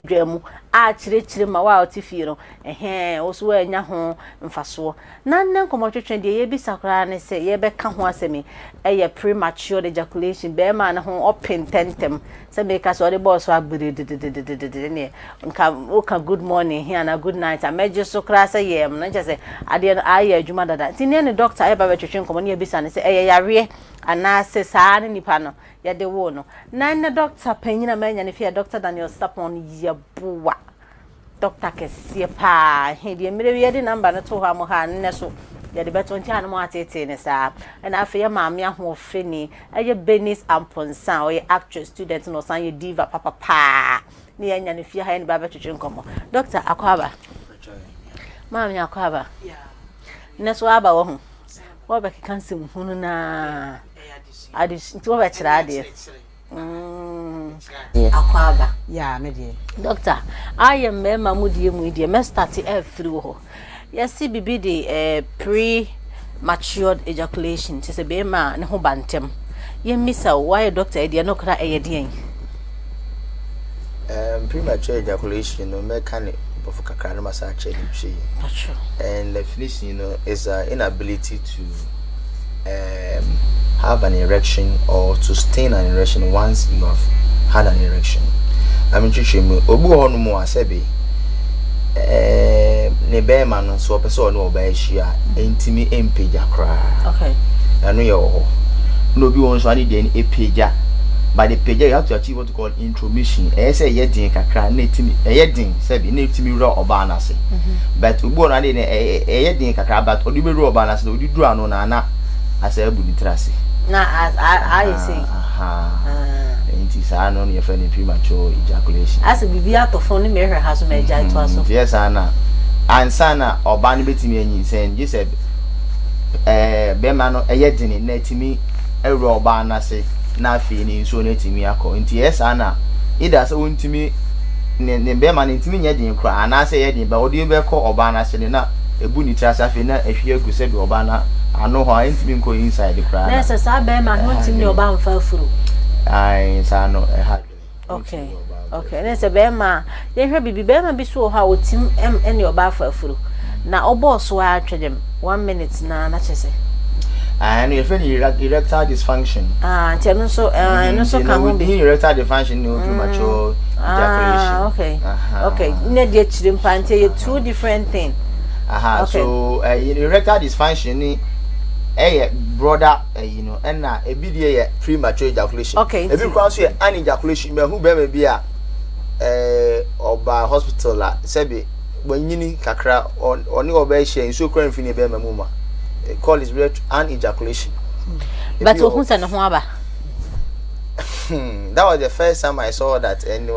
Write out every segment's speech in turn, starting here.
dwemu a chire ma wa otifie no oso anya ho mfaso na nne nkomotwetwe de ye bi sakra ne se ye beka ho asemi eye premature ejaculation be ma na ho open tentem se me ka so de boss wa gbede ne nka good morning here na good night ameje so kra se ye m na se ade aye adwuma dada ti ne doctor e ba betwetwe nkomo ne bisa ne se eye yare ana se saa ne nipa no ye de wo no na ne doctor panyina manya ne fia Dr. Daniel Sapon ye buwa Dr. Kesie pa he de mere ye de number no to ha mo ha ne so ye de beto ntia no mo atete ne saa na afa ye maame ahofe ni eye Benis Amponsan o ye actress student no san ye diva papa pa ne ye nya ne fia ha ne ba betwetwe nkomo Dr. Akwaba maame Akwaba ne so aba wo ho wo be kansem hunu na adi nti wo be kira ade Akwaba ya me de doctor I am member mudie me start every ho yes bibi de premature ejaculation se be ma ne ho bantem ye misa why doctor e no kra e de premature ejaculation no mechanic of kakra no masa che ni and definition is inability to have an erection or to sustain an erection once you have had an erection. I mean, obu honu mo asebe ne be ma no so person no ba hia entimi empeja kra. Okay. Anu ye ho. No bi won so ani de epeja. By the page you have to achieve what you call intromission. Say ye din kakra na etimi ye din sebi na etimi ro oba na se. But obu no ade ye din kakra but odi be ro oba na se odi duru anu na asa ebu ni trase. Na I say. Enti sa no ye friend premature ejaculation. As bibi atofo ni mehwe ha so ma eja to aso. Yes ana. Ansa na oba no betimi anyi sen je se be ma no ye din na etimi ero oba na se na afi ni nso na etimi akọ. Enti yes ana ida se wontimi ne be ma na etimi nya din kra ana se ye din ba odi be kọ oba na se na ebu ni trasa afi na ehwe agu se bi oba na ano ho intimi nko inside the cry. Na sa be ma no ntimi oba mfa furu. Ai sa no e ha. Okay. Okay. Na se be ma ye hwe bibi be ma bi so ha otim ene oba fa furu. Na obo so a twedem 1 minute na chese. And you feel erectile dysfunction. Tell so no so can we be erectile dysfunction no premature ejaculation. Okay. Okay. Ne dey chiri mpante ye two different thing. Okay. So erectile dysfunction ni brother and na ebi dey premature ejaculation. Okay. Ebi kwa so an ejaculation me hu be me bia oba hospital la sebi banyini kakra oni oba hia nso kra mfini be mamu ma call is an ejaculation. But who said no aba? That was the first time I saw that, and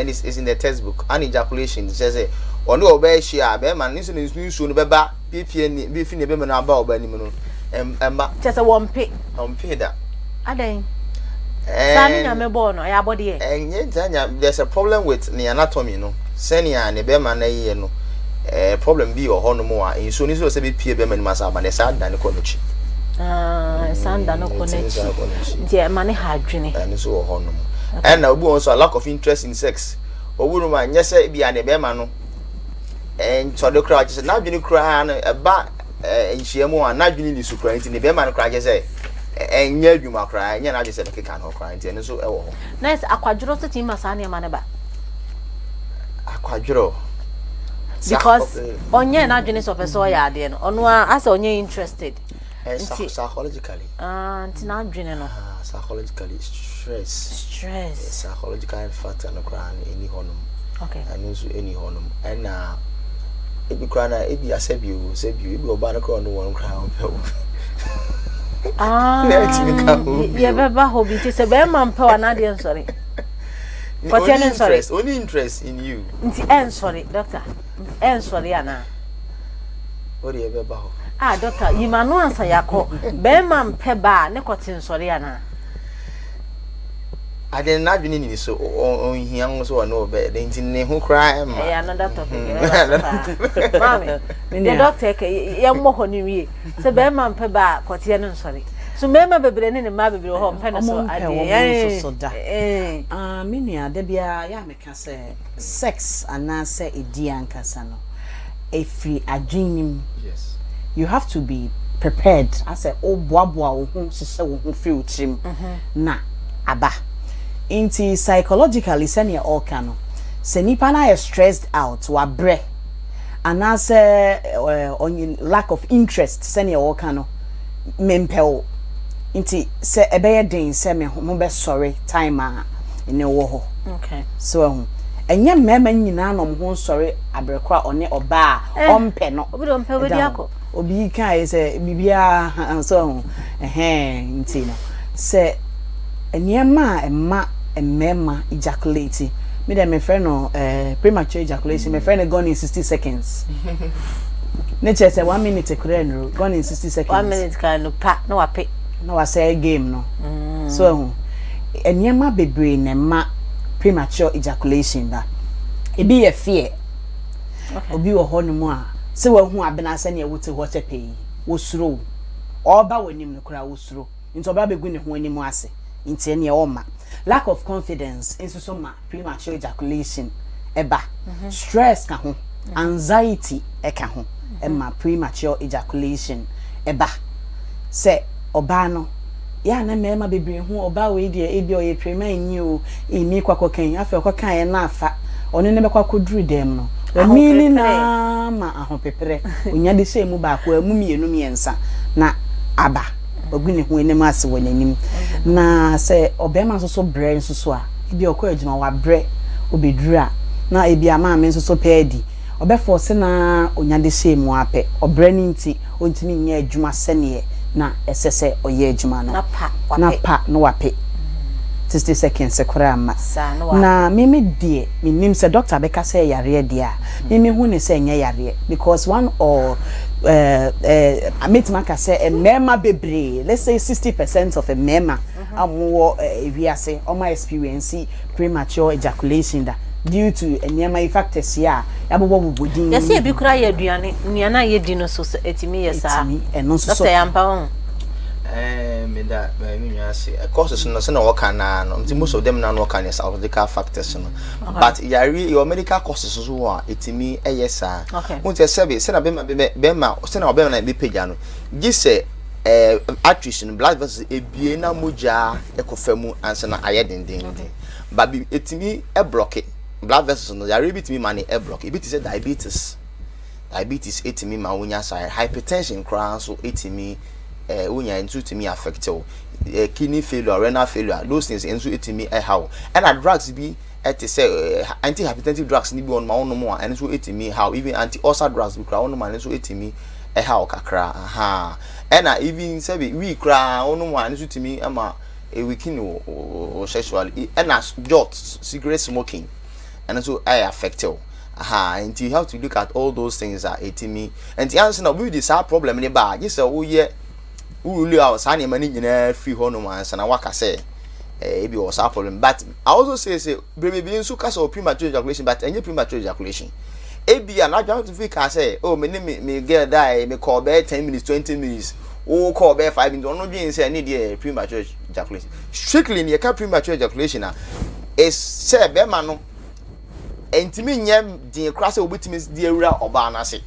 it's in the textbook. An ejaculation says oni oba hia be man nso no beba ppn be fini be na aba oba ni mu no emba just a one pay that aden sani na me born no ya body there's a problem with the anatomy no senior ne be man na ye no problem bi o hono mo a nso ni so se be pie be man masa ba ne sa da ne konochi sanda no konochi die man ha adwene and so o hono mo and na obu also lack of interest in sex obu ma nyese bia ne be man no to the crowd just na adwene kra na ba enchiemu a na adwene ni sukra nti ne be man kra je say enya adwuma kra enya na je say be keka no kra nti ne so e wo ho nice akwadworo seti ma sa ne ma ne ba akwadworo because onye na adwene so person ya ade no ono asa onye interested psychologically nti na adwene no psychologically stress psychological factor no kra any honum okay and also any honum and ebi kra na ebi asabi ebi oba no kra no won kra ye beba hobby ti se be man pe wa na de sorry but you sorry only interest in you nti sorry doctor sorry ana what ye beba ho doctor you ma no answer yakọ be man pe ba ne kotin sorry ana I didn't not be in so on young so no bed ne ho cry another topic mommy the doctor ye mo ho ni wie se be man pe ba kotin no sorry So mema bebre ne ma bebre ho mpene so ade so da menua da bia ya meka se sex anase edi ankasa no efri adwenim. Yes, you have to be prepared as a oboaboa wo ho sese wo ho fi utrim na aba inti psychologically senior all cano se nipa na is stressed out wa bre anase on lack of interest senior all cano mempel inti se ebeye den se me ho be sorry time a ene wo ho. Okay, so enye mema nyina no ho sorry abrekwa one oba ompe no obi do mpe wedi akọ obi kan say bibia so nti no se eniema emma emmema ejaculate me dem me friend no premature ejaculation me friend gone in 60 seconds. Nature say 1 minute kure no gone in 60 seconds. 1 minute kan no pa no wape no wa say game no. So eniema bebre na ma premature ejaculation ba ebi ye fear. Okay, obi wo ho no mu a se wa hu abena se ne wote ho chepe wo suro oba wanim no kura wo suro nti oba begu ne ho anim ase nti ne o ma lack of confidence nso so ma premature ejaculation eba stress ka ho anxiety e ka ho e ma premature ejaculation eba se oba no ya na mema bebre hu oba we die ebi o ye prema nyi o emi kwakokan afa kwakan ye na afa oni ne be kwakoduru dem no mini na ma ahopepere onya de se mu ba ko amu mienu miensa na aba ogune hu enem ase wonanim na se obema so bre so a ebi okọ adwuma wa bre obedura na ebi ama me so pedi obe force na onya de se mu ape obre ni nti ontimi nya adwuma sene na esese oye adwuma no na pa no wape 60 seconds sekura ma na mimi die minim se doctor beka say yare dia mimi hu ne say nya yare because one or ametima ka say mema bebre, let's say 60% of a mema amwo ewiase o my experience premature ejaculation da due to enyema factors here yabobo bobodin yes e bi kura ye aduane nuana ye di no so etimi yesa eno so doctor yampa ho me that me say causes no say no work na no most of them na no work na psychological factors no but your medical causes so a etimi eyesa won say say na be ma say na be na be page no gi say attrition blood vessels ebie na moja ekofamu ansa na aye denden but etimi e block blood vessels no yare bitimi ma na e block e bit say diabetes etimi ma wonya say hypertension crown so etimi unya into to me affect kidney failure, renal failure, those things into it me how and drugs be at say antihypertensive drugs ni be on my own more and so it me how even anti-ulcer drugs we cry on man so it me how kakra and even say we cry on one so to me ama a weekend or sexually and as jot cigarette smoking and so I affect and you have to look at all those things are eating me and the answer now we this problem in the bar you say oh yeah really our any money in free hormones and I work say it be was a problem. But I also say baby so case of premature ejaculation, but any premature ejaculation. Be an adjunct to say, oh me get die, me call back 10 minutes, 20 minutes, oh call back 5 minutes, no doing say need premature ejaculation. Strictly in your premature ejaculation is say be man and me nyam the cross with me the area obana say.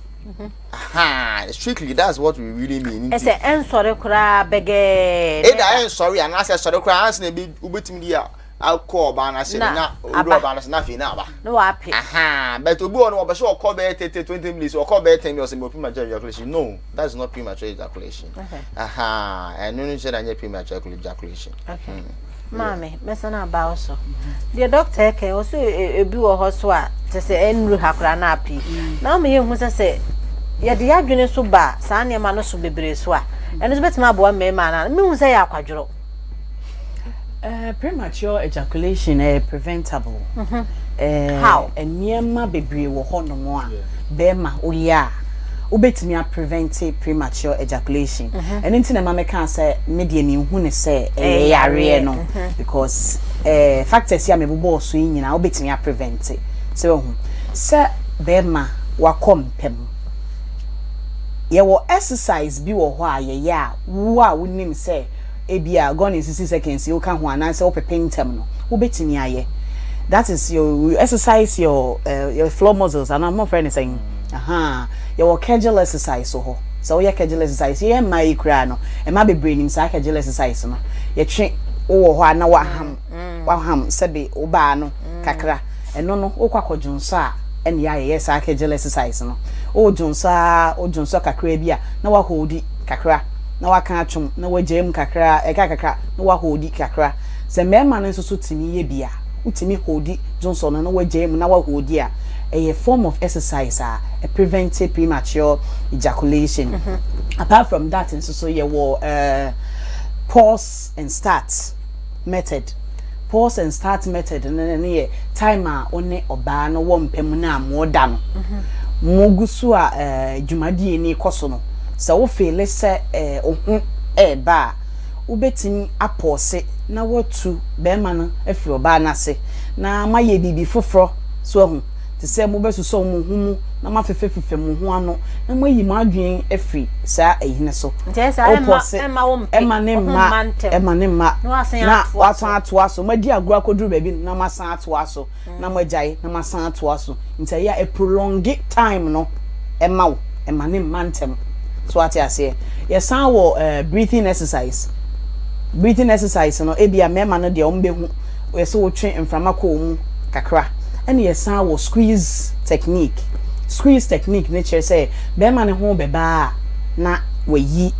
Strictly that's what we really mean. Ese en sorry kura bege. En sorry and I say sorry kura ans na be ubetimi dia alcohol ba na say na odo ba na fi na ba. No happy. But obi on obo so call be 20 minutes or call be 10 minutes more premature ejaculation. No, that's not premature ejaculation. And no say that premature ejaculation. Okay. Mami, mesana ba so. The doctor ke also ebi wo ho so a te say enru hakura na api. Na me ye hu say ya de adwene so ba saa ne ma no so bebre so a eno so betima abo me ma na me hu say ya kwadworo premature ejaculation preventable how eniema bebre wo ho no mo a be ma oya ubetimi a prevent premature ejaculation and nti na ma me kan say me de me hu ne say yare no because factors ya me bobo so nyina ubetimi a prevent say hu say be ma wakompem ye wo exercise bi wo ho a ye ya wo a wonim say ebia gone in 60 seconds you can ho ananse wo pepentem no wo betimi aye. That is you exercise your floor muscles and I'm not friend saying your Kegel exercise so your Kegel exercise yeah my kra no e ma be braining sa Kegel exercise no ye twe wo ho na waham sebe oba no kakra eno no okwakodwonso a ene ya ye sa Kegel exercise no o dwonso kakra bia na wa hodi kakra na wa kan atwom na wa jem kakra kakra na wa hodi kakra se mema no so timi ye bia utimi hodi Johnson na wa jem na wa hodi a form of exercise a preventive premature ejaculation. Apart from that so you pause and start method and then timer one oba no wo mpem na moda no mogusu a dwumadi ni koso no se wo feel se ohun ba ubetimi apose na watu bema no afiri oba na se na maye bibi foforo so hu te se mo besu so mo humu na mafefefe mo hu ano na mayi ma adwen afiri sa ehine so ema ne ma na wasan atoa so madi agro akoduru baby na masan atoa so na magyae na masan atoa so nti ya a prolonged time no ema ne mantem so ati ase ye san wo breathing exercise no ebia mema no de ombehu we so wo twen mframa ko mu kakra ene ye san wo squeeze technique nature say bema ne ho beba na wayi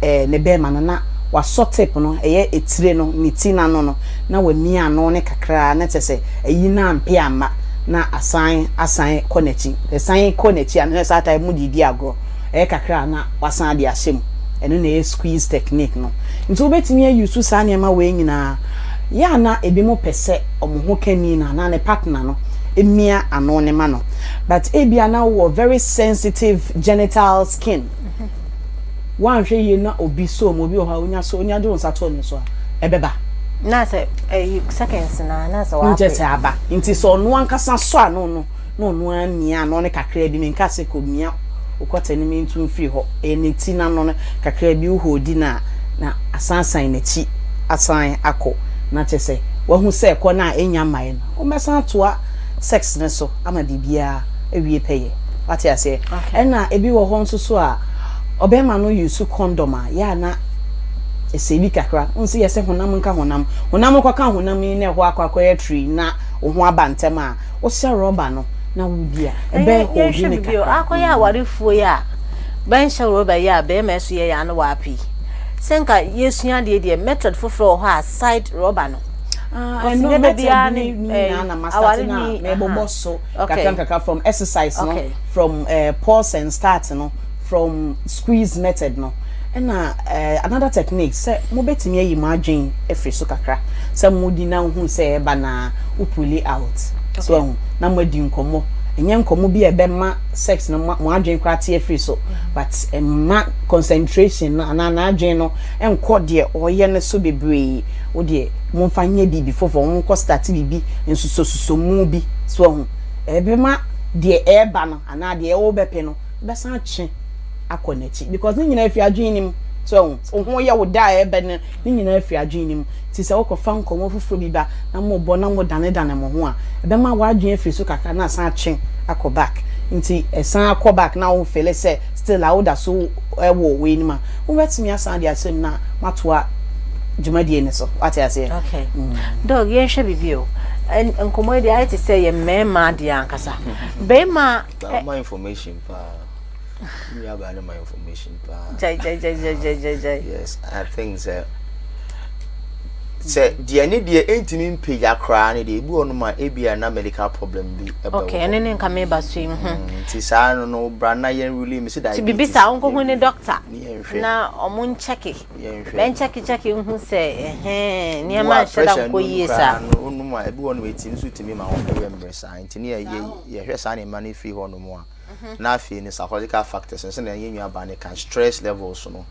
ne bema no na wa sotep no eye etire no ni tina no na wa mi ano ne kakra na tese eyi na ampe ama na asan konechi esan konechi an sa ta mu didi agro kakra na wasan de ahyem eno na squeeze technique no nti obetimi use sa na ma we nyina ya na ebi mo pese omo kani na ne partner no emia ano ne ma no but ebi na wo very sensitive genital skin wan hwe ye na obi so mo bi o ha onya do nsato ne so ebeba na se seconds na se wa nje se aba nti so no ankasa so ano no amia no ne kakra bi me nkase ko mia okwata ni me ntu mfiri ho eneti na no kakra bi uhodi na asansan na chi asan akọ na chese wahu se ko na enya mai no o mesan toa sex ne so ama bibia ewie peye wati ase na ebi wo ho nso so a obema no use condom a ya na esebi kakra unsi yese honam nka honam kwa ka honam ni ho akwa tree na ho abantem a wo hye rubber no na wubia ebe ho bi ne kakra akoya warifuo ya ban hye rubber ya be meso ye ya no wapi senka yesua de method foforo ho aside rubber no no bia ni na master na me boboso kakra from exercise no from pause and start no from squeeze method no and another technique say mo betimi ayi ma adwen efri so kakra say mo di na hu say eba na upuli out so na mo di nkomo enye nkomo bi ebe ma sex no mo adwen kwate efri so but ma concentration na adwen no enko de oye ne so bebre wo de mo fanye bibi fofo mo ko start bibi ensuso mu bi so ebe ma de eba no ana de wo bepe no be san che akonechi because ni nyina afi adwenim so ho ye wo da ebe ni nyina afi adwenim ti se wo ko fa nkomo foforo bi ba na mo bo na mo dane mo ho a ebe ma wa adwen afi so kaka na san che akọ back nti esan akọ back na wo fele se still a wo da so wo we ni ma wo betimi asan de asem na matoa jumadi ne so ati ase okay dog yen hwe bibio nkomo de ayete se ye mema de ankasa be ma my information pa me have my information pa jai yes I think so say the any the entimi page akra ne de ebi onuma ebia na medical problem bi eba okay ene ne nka me ba so ti sa no bra na yen really me say that ti bibisa onko hu ne doctor na omun checki ben checki hu say ni ma sheda ko yesa onuma ebi onuma eti nso timi ma won be mbresa ntini ye hwe sa ne ma ne free ho no mo a na fi ni psychological factors and say yen aba ne can stress levels no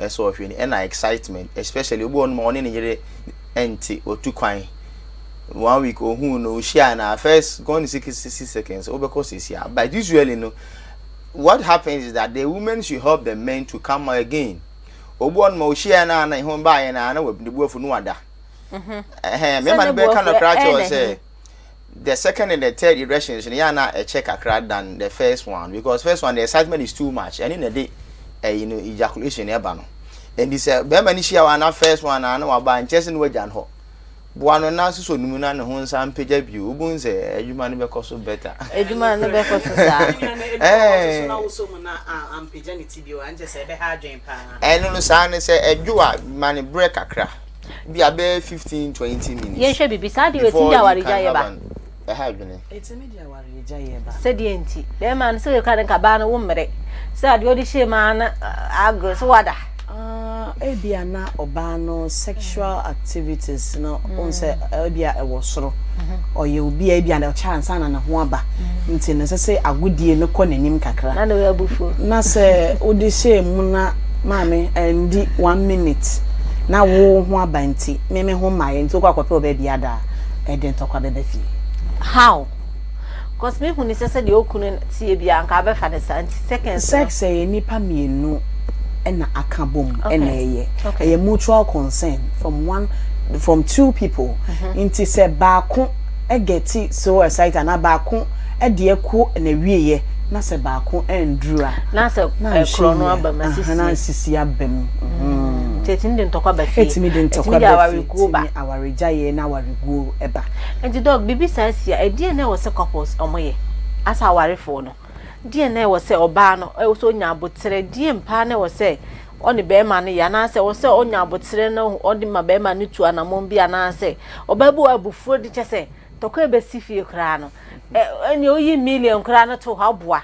so of you and excitement especially obi onuma oni ne yere enti otu kwan 1 week ohun no share na first gone 60 seconds obekos is here but usually no what happens is that the women should help the men to come again Obuon mo share na ho ba na we the buafu no ada. Me man be kind of crash say the second and the third erections na a check akra than the first one because first one the excitement is too much and in the day ejaculation eba no. And this be man share na first one na wa ba nchese no wajan ho. Buano na so numu na ne ho nsa mpagya bi obun se adwuma ne be koso better. Adwuma ne be koso sa. Na wo so mu na ampagya ne tibio anje se be ha adwen pa. No sa ne se adwua man break akra. Bi abe 15-20 minutes. Yen hwe bibi sa de wetin da warija ye ba. Ha adwene. Etimi dia warija ye ba. Se de enti. Be man se ka den ka ba na wo mmere. Se ade odi hye man agro so wada. Ebia na obano sexual activities no onse ebia ewo soro oye obi ebia na chance na ho aba nti ne se agodie no kɔ nanim kakra na we abufu na se odi hye mu na maame endi 1 minute na wo ho aba nti meme ho maye nti okwa kwape obi ada eden tokwa bebe fi how cause me hu ni se de okunu tie bia nka abefa ne santi seconds sex nipa mienu ena akabom ena eye mutual consent from two people inti se baako egeti so excited na baako de eku na wieye na se baako endrua na se krono aba masisi na sisi abem tetin de ntokwa ba fi etimi de ntokwa ba fi awarejaye na awariguo eba enti dog bibi sasia edie na wo se couples omoye asa awarefo no die na wo se oba no e so nya abotere die mpa na wo se oni be ma ne ya na se wo se onya abotere no odi ma be ma ne tu anamon bia na se obabu abufuro di chese toko e be sifie kra no eni oyi million kra no to haboa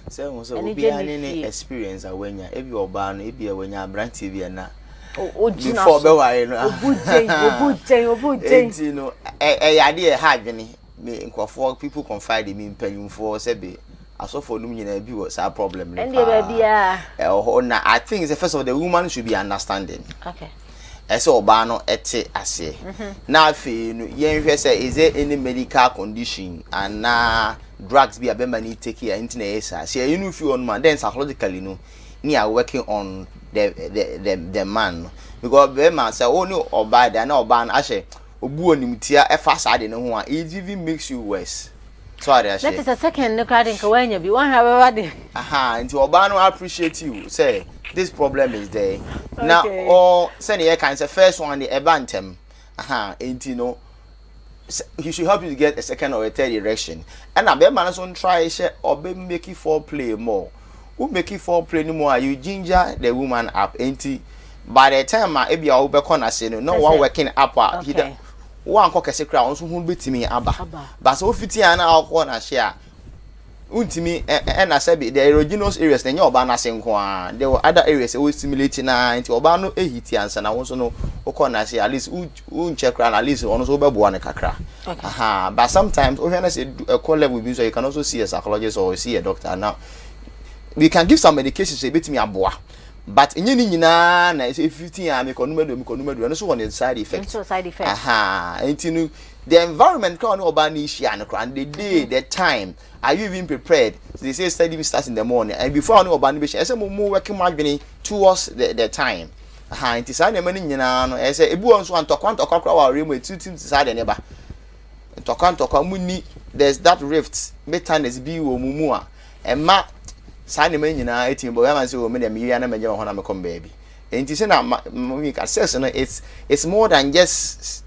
se wo se obi ani ne experience awanya ebi oba no ebi awanya branch bia na ojina before be ware no obuje enti no yade e ha adwene me nkofo people confide in me mpanyumfo se be asofo num nyina bi was a problem and bia na I think the first of the woman should be understanding okay so oba no ete ase na afi no yen hwe say is there any medical condition and drugs be abema ni take here into na esa say you know feel on man then psychologically no ni are working on the man because be man say oh no oba da na oba na ahye obu onimtia e fa sa de ne ho a it even makes you worse. Sorry, that is a second no card in Kawanya. Be one however. Into Obano appreciate you. Say this problem is there. Okay. Now, or send your kind of first one the ebantem. Ain't you know he should help you to get a second or a third erection. And I bet man on try share or be make it foreplay more. Who make it foreplay no more? You ginger the woman up, ain't he? By the time I be over corner saying no one working up okay. One cock as a crown, so won't be to me, Abba. But so 50 and our corner share. Untimi and I said the erogenous areas, then your banner saying, there were other areas always stimulating into Obano a hitians, and I also know O'Connor say at least check around at least on over one cacra. But sometimes, when I say a call level so you can also see a psychologist or see a doctor. Now, we can give some medication, say, bit me a boa. But in any na say 15 years me konumedu and so on the side effects. Side effects. And you know the environment can obani share and the day the time are you even prepared? So they say study starts in the morning and before I know obani be share some more working margin towards the time. It is an many nyina no I say ebu onso antokwa wa remo two teams side the neighbor. Tokwa muni there's that rift bitterness bi wo mumu a ema Sani men nyina etim bo yaman say o me dem yi na meje ho na me come baby enti say na we can say no it's more than just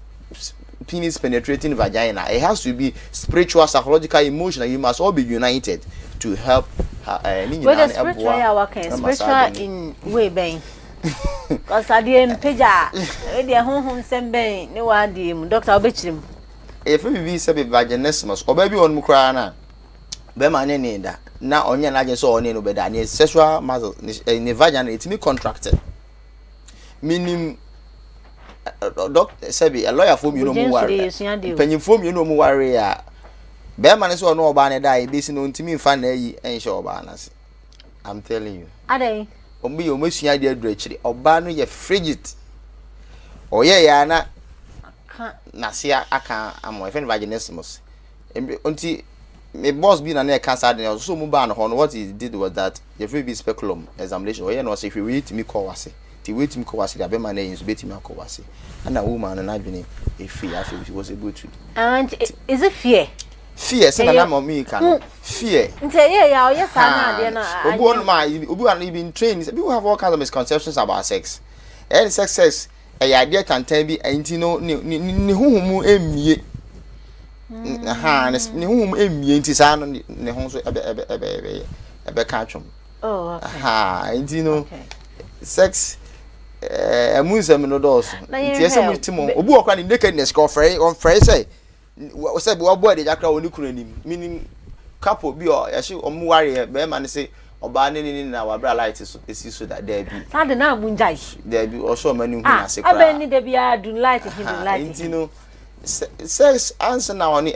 penis penetrating vagina. It has to be spiritual, psychological, emotional. You must all be united to help the spiritual working spiritual in way ben cause adie mpeja e de honhom semben ne wa adie mu doctor obechirim if we be say vaginismus oba bi on kra na be ma ne ne da na onye na agency so no be da ne sexual muscle in the vagina it me contracted meaning doctor sabi a lawyer for you no mu worry penyin for you no mu worry a be ma ne so no oba ne da e be si no ntimi mfa na yi enhye oba na se I'm telling you adai ombi yo masua de adura chiri oba no ye frigid oye ya na sia aka amo even vaginismus unti me boss be na cancer dey so mu ba no what he did was that the free be speculum examination oye no say if we read me call wase ti wait me ko wase da be man na yin so betimi akowase and a woman na adwene e free after she was able to. And is it fear? Fear say na mommy can fear. Nte yeah yes na dey na. Obu on ma obu an been trained. People have all kinds of misconceptions about sex. And sex idea can tell be enti no ni huhumu emie. Ni huhumu emie enti sa no ne ho so ebe ka atwom. Oh okay. Enti no sex amusem no dos. Enti ese mo timo obu okwa ni nakedness ko frey say we say we boy dey jakra oni kunu anim meaning couple bi o ya she omu ware be man say oba ne na wa bra light so esi so that there be sad na munjai there be also many hu na se kra abeni de bia do light him light you know sex answer now on you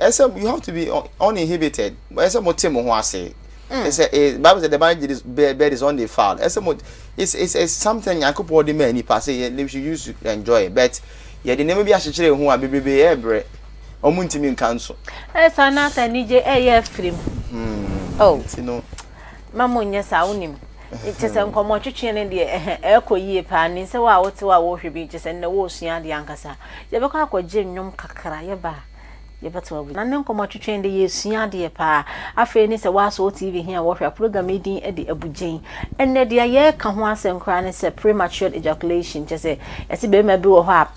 have to be uninhibited but ese mo timo ho ase say Bible said the marriage is bed is on the foul ese mo it's something yakopo de man ni pass you should use to enjoy but ye de name bi a chekere hu a bebebe ebre omuntimi nkanso sana sa nije free oh you know mama nya sa unim itese nkomo twetwe ne de ekoyie pa ni se wa wote wa wo hwe bi itese ne wo sua de ankasa ye bekọ akọje nnwom kakra ye ba ye beto wa na ne nkomo twetwe de ye sua de pa afa ni se wa so TV hia wo hwe program edin e de Abugyen enne de ye ka ho asenkra ne se premature ejaculation itese ese be ma bi wo ho a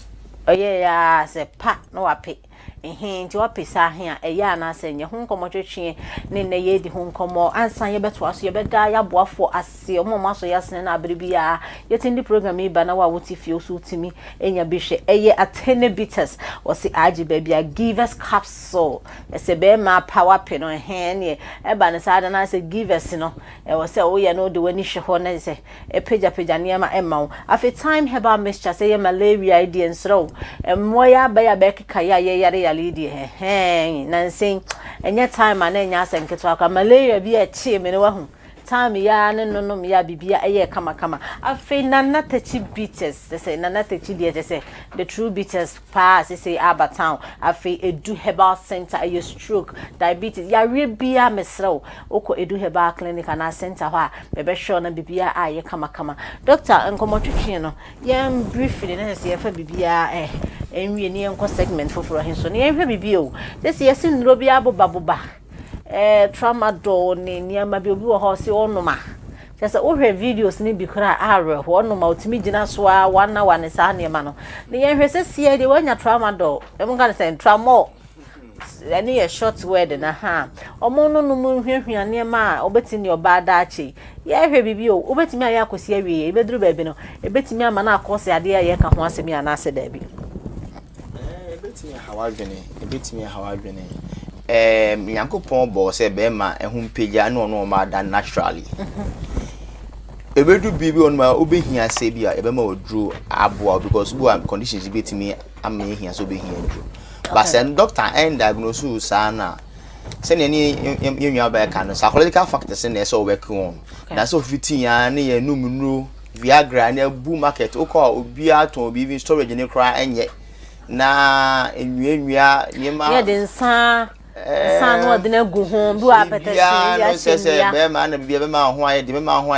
oye ya se pa no wa pe nti wapesa ahia eya na asenye ho nkomo twetwe ne ye di ho nkomo ansan ye beto aso ye beda ya boafo ase omo maso ya sene na abribia yetindi program yi ba na wa wuti fie osu timi enya bihwe eye atene bitters wose agi bebia give us capsule ese be ma power pe no ne e ba ne sada na se give us no e wose wo ye no de wani hwe ho na se e peja ne ma ema afi time herbal mixture say ye malaria idea nsro moya ba ya be kika ya ye yare lady nansen enya time na enya asenketo akwa malaria bi e chi me ne wahu time ya ne no ya bibia eye kama afi na tachi bitters say na tachi de say the true bitters pass say Abatown afi edu herbal center ayo stroke diabetes ya rebia mesrew oko edu herbal clinic na center ho a bebe show na bibia aye kama doctor nkomo twetwe no yam briefly na say fa bibia enwie ni enko segment foforo henso ne ehwe bibio this yes nro bia boba tramadol ni niama bi obi wo ho se onoma sese ohwe videos ni bi kra arwe ho onoma otimi gina so a wana wane sa niama no ne yehwe sese de wanya tramadol emu kan say tramol any a short word na ha omo no no mu hwehwea niama a obetini obada achi yehwe bibio obetimi aya akosi awie ebeduru ba bi no ebetimi ama na akose ade aye ka ho asemi ana ase da bi ebetimi hawadwene Yankopon bo se be ma ehun peja no ma da naturally ebedu bibi on ma obehia se bia ebe ma odru aboa because bu conditions betimi am ehia so obehia odru but sen doctor and diagnose sana se ne ni yenwa ba ka no psychological factors na so work on na so fiti ya ne ya numunu Viagra na bu market ukọ obi aton obi even storage ne kra enye na enwia nyema ye den sa sanu odina gu ho bi wa petese ya se be ma na be ma ho aye de be ma ho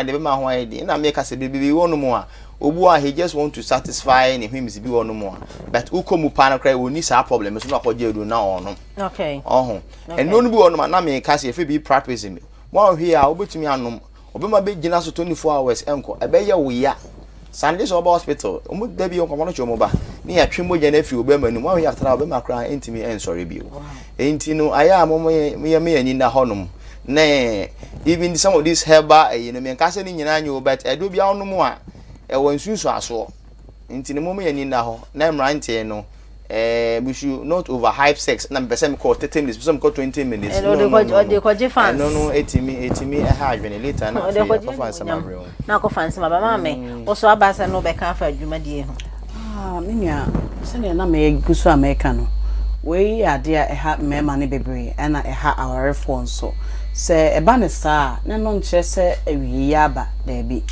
aye de na make say be wonu mo a obu a he just want to satisfy ne hwims bi wonu mo but ukomu pa na kra woni sa problem so na akọje edu na ono okay and no bi wonu ma na me ka say if be practice me one here a obetumi anom obema be gina so 24 hours enko ebe ye wo ya Sunday so hospital omo da bi onko mo no chomo ba ni ya twemo je na fi obema nu mo after obema kra entimi en sorry bi enti no aya mo me ani na honum na even some of this herbal me nka se ni nyina anyo but edo bia onum a e wonsunsu aso enti no mo me ani na ho na mrante no we should not overhype sex na be me call 30 minutes some call 20 minutes no de ko fans no etimi ha adwene later na ko fans ma bre na ko fans ma ba ma me o so abasa no be kan fa adwuma die ho minya se ne na me gusu America no we ade a ha mema ne bebre na ha our phone so se eba ne sa na no nche se awie ya ba da bi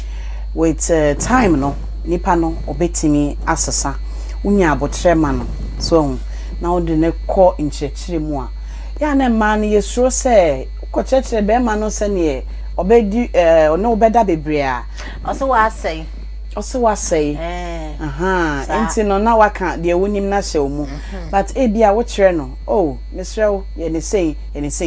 with time no nipa no obetimi asesa unya abotre ma no so na odi ne ko nchechire mu a ya na ma no yesuro se ko chechire be ma no se ne obedi ono obeda bebre a oso wa say also was say enti no na waka de wonim na hye mu but e bia wo kire no oh mesrew ye ne say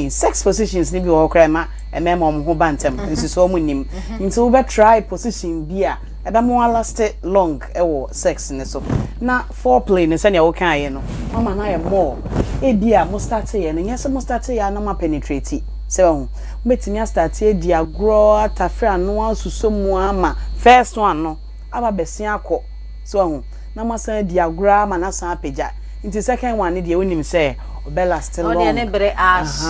sex positions ni bi wo kra ma emema mo ho bantem nsi so mo nim nti wo be try position bia eba mo last long ewo sex ne so na foreplay ne se ne wo kan ye no mama na ye more e bia mo start ye no nyese mo start ye na ma penetrate se wo betimi start ye dia grow atafra no asuso mu ama first one no aba besia akọ so na masan diagram na san apagya nti second one dey onim say obella still long ne bre ash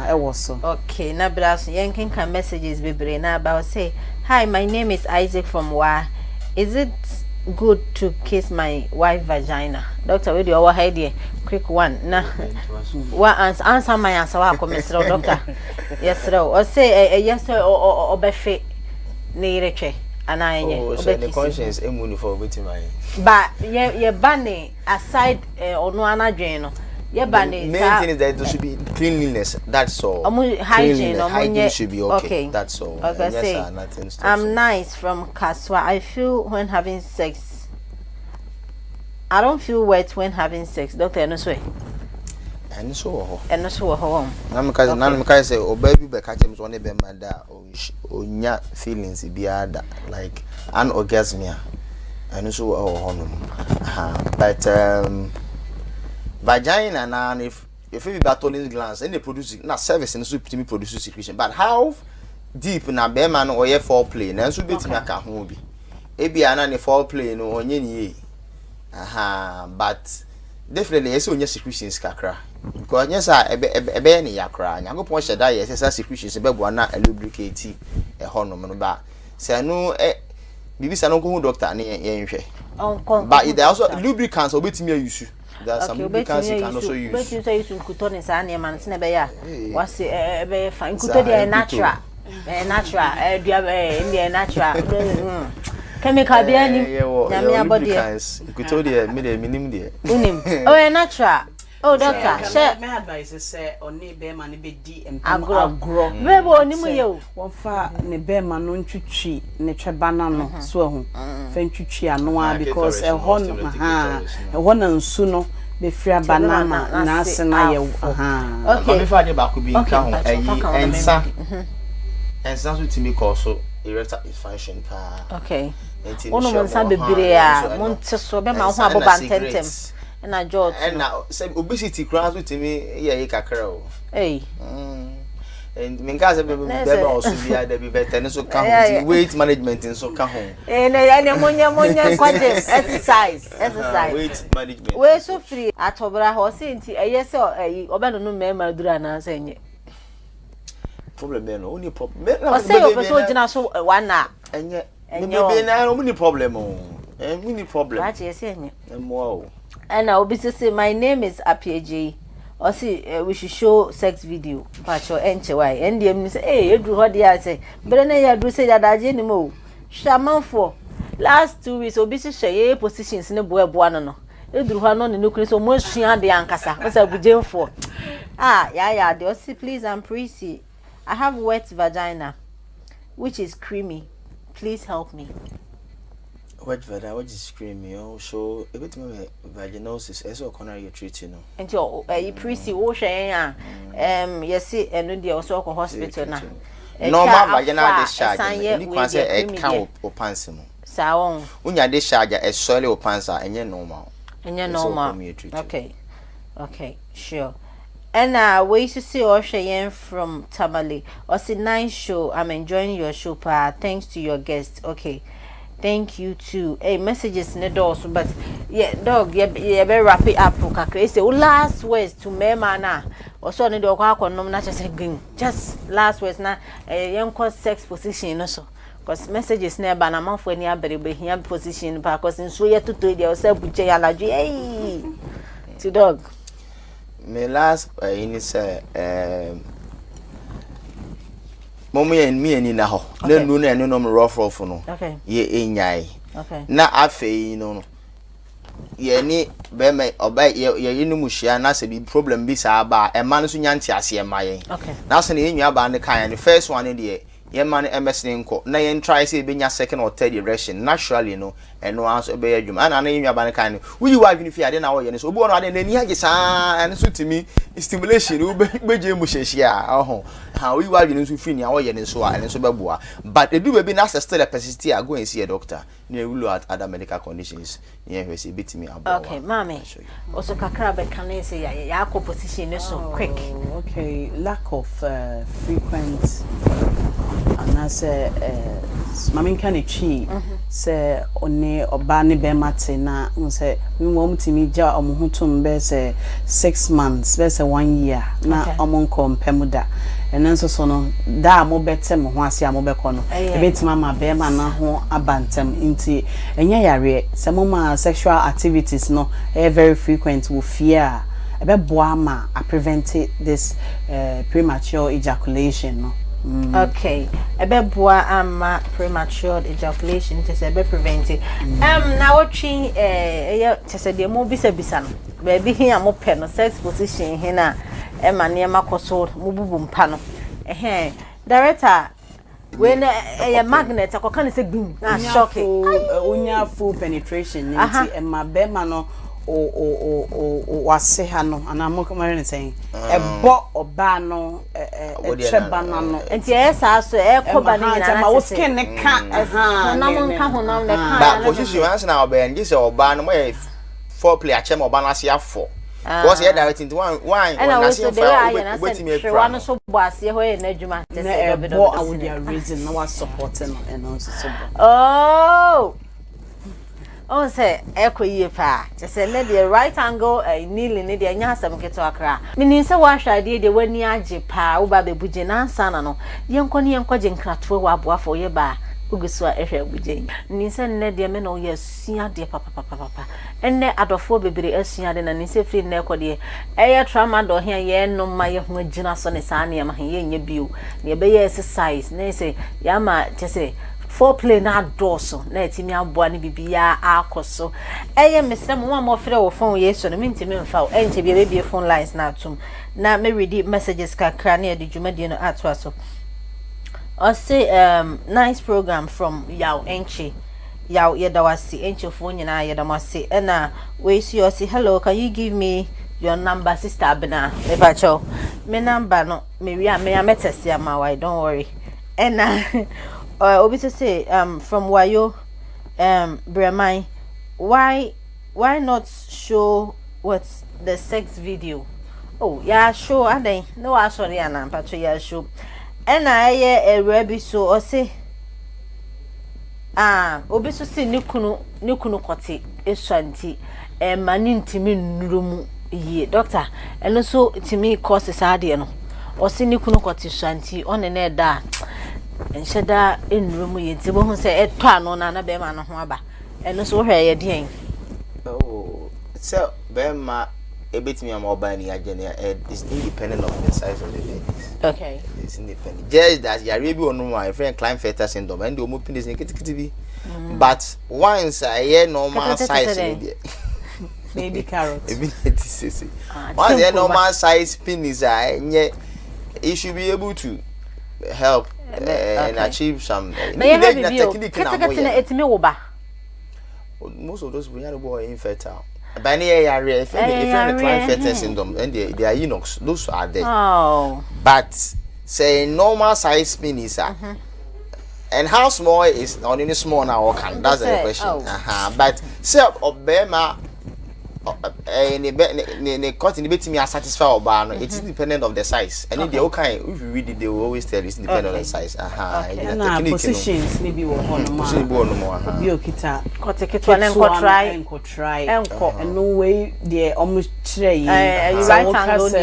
e wo so okay na bras yankin can messages bebre na about say hi my name is Isaac from Wa. Is it good to kiss my wife vagina? Doctor we dey over here there quick one na wa answer my answer wa komesro doctor yes ro o say yes obefe ne ireche oh, so the conscience emuni for wetin my but ye bane aside onu anadwen no ye bane main thing is that there should be cleanliness, that's all. Hygiene should be okay. That's all. Okay, yes, nothing I'm nice from Kaswa. I feel when having sex I don't feel wet when having sex. Doctor no so and so na me say o baby be catch me so ne be mada o nya feelings biada like an orgasmia and so but vagina na if you be toilet glands and they produce na service and so me produce secretion, but how deep na be man no oye foreplay na so betimi aka ho bi e bia na ne foreplay no onye ni but definitely yes onye secretions kakra because yes ebe ne yakra nyagopon sheda yes secretions be bo na lubricate e honom no ba say no bibi sa no ko doctor ne yenhwe but there also lubricants obetimi use there some lubricants you can also use but you say use nkuto ne sa ne man se ne be ya wase be fine nkuto dey natural natural chemical be ani nyame abode nkuto dey me dey minim dey unim oh natural. Oh, doctor, share my advice is say oni be man be di agro bebo onimu ye o won fa ne be man no ntwitwi ne tweba na no so ahu fa ntwitwi ano a because ho na nsu no be fria banana na asena ye okay me fa de ba ko bi ka ho ensa so timi ko so erectile dysfunction pa okay ono mo nsa bebre a mo nte so be ma ho aboba ntentem na jot na say obesity cross with me ye kakra o eh and me nka say be also be ada be better so ka ho weight management so ka ho na monya kwaje exercise weight management we so free atobra ho say nti eye say obeno no mema dura na say nye problem be no only problem o say o so gina so one na enye me na only problem o any problem what you say enye wow. And I will be say my name is Abugyen. Or see we should show sex video. But your NCY. And them say, hey, you do what they say. But then you do say that I didn't know. Shaman for last 2 weeks, obisi share positions in the boy no. You do one on the nuclear so much she and the ankasa. What's Abugyen for? Yeah. They say please I'm pretty. I have wet vagina, which is creamy. Please help me. What is creamy? So a bit more vaginosis as a corner you're treating. And your pretty ocean, yes, and the also hospital now. Normal vaginal discharge. You can say a count or pansimo. So, when you discharge a soil or pansa, and you're normal. And you're normal. Okay, sure. And we to see Oshayen from Tamale. Or say nice show. I'm enjoying your show, pa. Thanks to your guest. Okay. Thank you too. Hey, messages in the doors, but yeah, dog, yeah, very wrap it up. Okay, say last words to me, mana. Also, on the dog, I can't not just again. Just last words now. Young cause sex position also. Cause messages never ban a month when you are very here position. Because in so you to do yourself with Jay allergy. Hey, to dog. My last in say Mommy and me and in a ho. No rough no. Okay. Ye enyai. Okay. Na afe no. Ye ni be me oba ye no muhia na se bi problem bi sa ba e ma no so nya ntia ase e ma ye. Okay. Na so ne enyu aba ne kan the first one de ye man MS nko na ye try say benya second or third erection naturally no eno answer be adwuma ana na yenwa ban kan no wuyi wa adwini fi ade na wo ye so obi ono ade na ni age saa ene so timi stimulation wo beje mu hyehia oho ha wuyi wa adwini so fi ni wo ye ne so a ene so beboa but edu be na still persist here go and see a doctor na we look at other medical conditions ye hwe say betimi abo. Okay mama also kakra be kan say ya position so quick. Okay, lack of frequent and as mama kan echi say oni oba ne be mate na say we won timi ja omohutum be say 6 months be say 1 year na omonko mpamuda enen so no da mo bete mo ho ase mo be kono e betima ma be ma na ho abantem nti enye yare say mo ma sexual activities no very frequent wo fear ebe boama I prevented this premature ejaculation no. Okay, ebe boa ama premature ejaculation just ebe prevent it. Na watching just the mo bisa no. Baby here mo pe no sex position here na e ma ne ma koso mo bubu mpa no. Director when a magnet akoka ne se gbim na shock onya full penetration nti e ma be ma no wase ha no ana mo kamare ne saying ebo oba no treba na no enti esa so e koba ni na ma wo skin ne ka na mo nka ho na ne ka ba position ansa na oba en gise oba no mo foreplay a chem oba na se afọ because here direct into one na se fa obetimi e pra no so bo ase ho e na adwuma just e bo I would their reason no was supporting and also so oh on say ekoye pa just say let the right angle kneeling ne dey nya asem keto akra menin say wa hwade dey wani age pa wo ba bebuje na ansa na no yenko ne yenko je nkratoe wa aboafo ye ba ugusu a ehwe Abugyen menin say ne dey me no ye sua dey papa enne adofo bebere asua dey na nin say free na ekode eye trauma do hia ye no ma ye ho agina so ne saa ne ma ye nya bio ne be ye exercise ne say ya ma say foreplay na doso na etimi aboa ne bibia akoso eye mesem mo frɛ wo phone yeso no mentimi mfa wo enche bia be phone lines na atum na me read messages kakra na de dwumadi no atwa so I say nice program from yaw enche yaw yedawasi enche fo nyina yedamase na we see you say hello, can you give me your number, sister Abena? Ebacho me number no me wi me ametesi ama why don't worry and obi to say from Wayo Bremai, why not show what's the sex video? Oh yeah, sure. I think no, I sorry, Anna, but yeah, sure. And I a rabbit so or say obi so say nikunu kwati eswanti mani ntimi nurumu ye doctor and also timi causes ade no or say nikunu kwati swanti on ne da ensheda enrumu ye ti bo hu se eto ano na be ma no ho aba eno so hwe ye den oh so be ma ebetimi am oba ni agene is independent of the size of the penis. Okay, it's independent just that you are be on my friend Klinefelter syndrome and the omo penis nkiti but once I hear normal size maybe carrot once I normal size penis it should be able to help and achieve some technique. Most of those we are boy infertile. By any area, if Klinefelter syndrome, and they are eunuchs, those are there. Oh, but say normal size penis, and how small is on any small now? Can that's the question. But say Obama. Ne cut in the bit me are satisfied or ban. It's independent of the size. And if they okay, if you read it, they will always tell it's independent of the size. Positions maybe one more. You kita try. And no way they almost tray. You right angle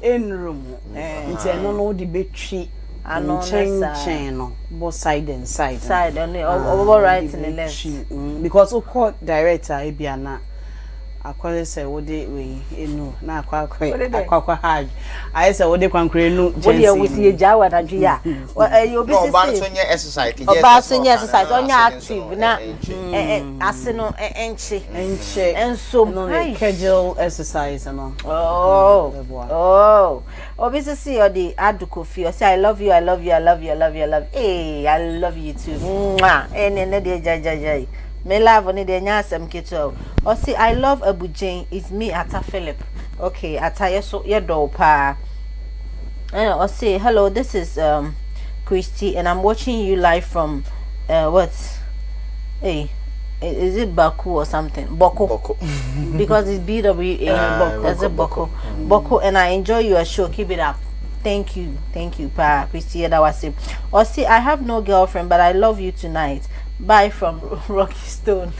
in room. It's no debate tree. And chain both side and side only over right and the left because of court director Abena akwale say wode we enu na akwa hard I say wode kwankre enu wode ya wusi eja wa na dwe ya obi sisi oba so nye exercise oba so nye exercise onya active na ase no enche enso no schedule exercise no obi sisi odi aduko fi o say I love you I love you I love you I love you I love hey I love you too ene de jajajai me love ni de nya asem keto o say I love Abugyen is me Ata Philip okay Ata yeso ye do pa o say hello this is Christy and I'm watching you live from what hey is it Baku or something Boko because it's BWA Boko is it Boko and I enjoy your show keep it up. Thank you pa Christy that was it. Or see I have no girlfriend but I love you tonight. Bye from Rocky Stone.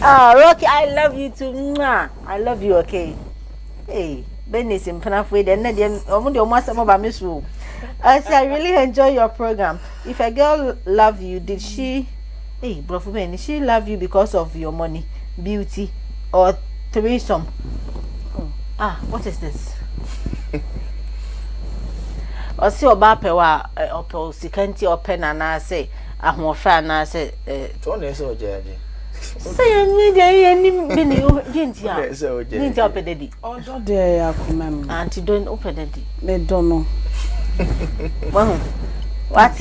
Rocky I love you too. Mwah. I love you okay. Hey, Benny's in Panafwe then I say I really enjoy your program. If a girl love you, did she bro did she love you because of your money, beauty or threesome? What is this? O si oba pewa opo sikanti open na say ahofa na say to na say ojaje say ni dey ni be ni ginti a ginti opededi odo dey akomam anti don opededi me don no what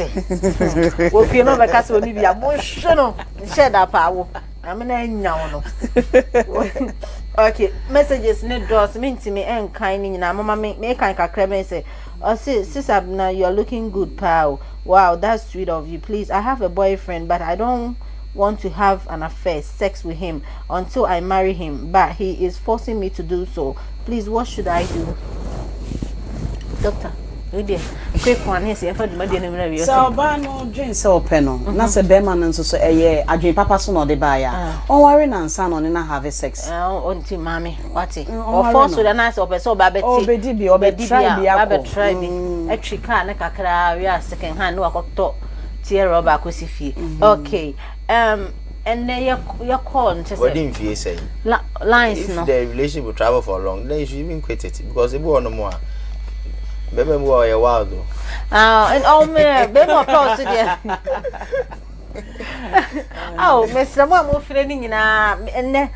wo pie no be ka se oni bia mo hwe no share da pa wo amena nya wo no okay messages ne doors me ntimi enkan ni nyina mama me kan kakra me say oh sis Abena, you're looking good pal. Wow, that's sweet of you. Please, I have a boyfriend but I don't want to have an affair, sex with him until I marry him, but he is forcing me to do so. Please, what should I do? Doctor, quick one here, say for the money na so ba no dwen se open no na se be man nso so eye adwen papa so no de ba ya on worry na nsa no na have sex onti mami wati o force so na se opese o ba beti o be di bi o be try bi akọ etrika na kakra we second hand no akoto tie rubber akosi fie okay and then your call and what didn't you say lines if no the relationship will travel for long then you should even quit it because it will no more. Baby, boy, a while though. And oh man, baby, more close to there. Oh, Mr. Mo friending na and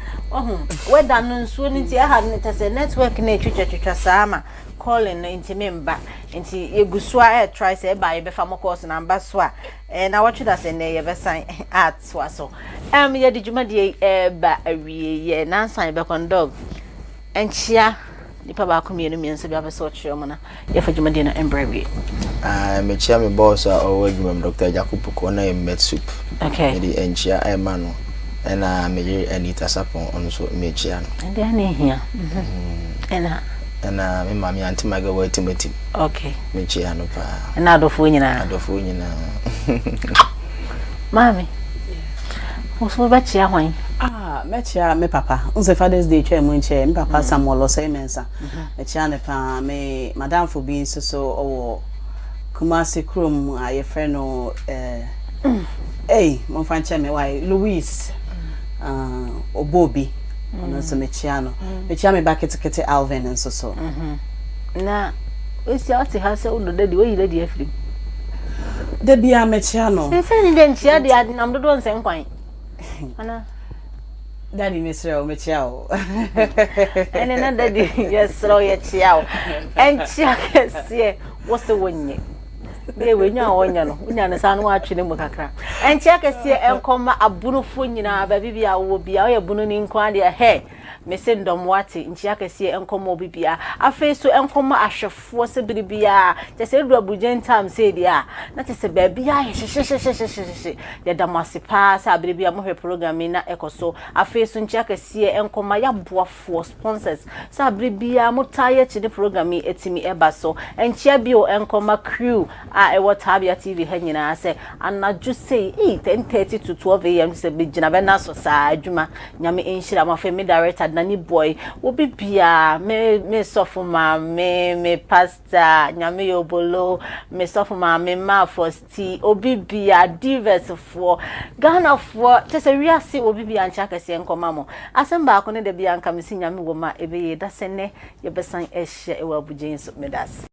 where done soon into I had a network nature sama calling into member into Yeguswa try say by Befamo course and ambassador and I watch that and they ever sign at so. Yeah, did you my dear ba a ye nansan back on dog and chia. Nipa ba community me nso bia be so chiro mana ye fa djumade na embrace me chia me boss o wadwum Dr. Jacob na met soup okay the enchia e ma no na me Anita Sapon onso me chia no and then here and me mami anti maga wa timati okay me chia no pa na adofo nyina mami oso ba chia hwan mechia me papa unse Father's Day twa mu nche me papa Samuel say mensa mechia ne pa me madam for being so owo Kumasi krom aye friend no mo fan che me why Louis Obobi ono so mechia me baketekete Alvin and so na esi ati ha se uno dedi we yire di afrim de bia mechia no se ni de nchia de adinam dodo nse nkwan ana Daddy Mr. Michelle. And then daddy, yes, throw your chiao. And check, what's the one? They were now on your son watching him with a crack. And check a see and come a bunufunina, baby, I will be our bununing quandia hair. Mesen dom wati nchi aka sie enkomo bibia afeso enkomo ahwefo se bibia te se do Abugyen tam se dia na te se bibia hye ya damase pa sa bibia mo hwe program na ekoso afeso nchi aka sie enkomo ya boafo sponsors sa bibia mo taye chi de program etimi eba so enchi bio enkomo crew a e Watabia TV ha nyina se anaju sei 10:30 to 12 am se bigina be na so sa adwuma nyame enhira ma fe me director nani boy obi bia me sofuma me pastor nyame yobolo me sofuma me ma fosti obi bia divers for Ghana for just a wiase obi bia ncha kase nkoma mo asem ba ko ne de bia nka me si nyame wo ma ebe ye da sene ye besan ehye e wa Abugyen so medas